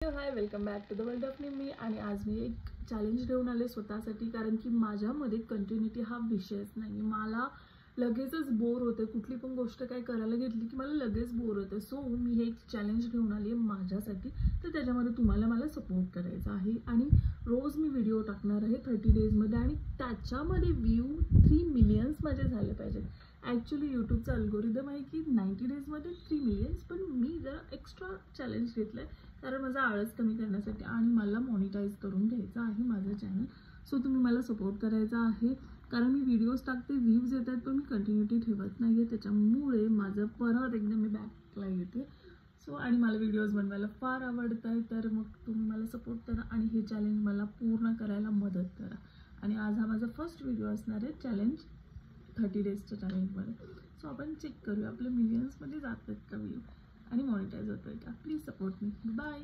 High, welcome back to the world of me. आणि आज मी एक चॅलेंज घेऊन आले स्वतःसाठी, कारण की माझ्यामध्ये कंटिन्युटी हा विषयच नाही. मला लगेचच बोर होते. कुठली पण गोष्ट काय करायला घेतली की मला लगेच बोर होते. सो मी हे एक चॅलेंज घेऊन आली आहे माझ्यासाठी. तर त्याच्यामध्ये तुम्हाला मला सपोर्ट करायचा आहे आणि रोज मी व्हिडिओ टाकणार आहे 30 डेजमध्ये, आणि त्याच्यामध्ये व्ह्यू 3 मिलियन्स माझे झाले पाहिजेत. ॲक्च्युली यूट्यूबचा अल्गोरिदम आहे की 90 डेजमध्ये 3 मिलियन्स, पण मी जरा एक्स्ट्रा चॅलेंज घेतलं आहे कारण माझा आळस कमी करण्यासाठी आणि मला मॉनिटाईज करून घ्यायचं आहे माझं चॅनल. सो तुम्ही मला सपोर्ट करायचा आहे, कारण मी व्हिडिओज टाकते, व्ह्यूज येत आहेत, पण मी कंटिन्युटी ठेवत नाही आहे. त्याच्यामुळे माझं परत एकदा मी बॅकला येते. सो आणि मला व्हिडिओज बनवायला फार आवडत आहे. तर मग तुम्ही मला सपोर्ट करा आणि हे चॅलेंज मला पूर्ण करायला मदत करा. आणि आज हा माझा फर्स्ट व्हिडिओ असणार आहे चॅलेंज 30 डेजच्या चॅलेंजमध्ये. सो आपण चेक करूया आपल्या मिलियन्समध्ये जातात का व्ह्यू आणि मॉनिटाईज होतोय का. Please support me. बाय.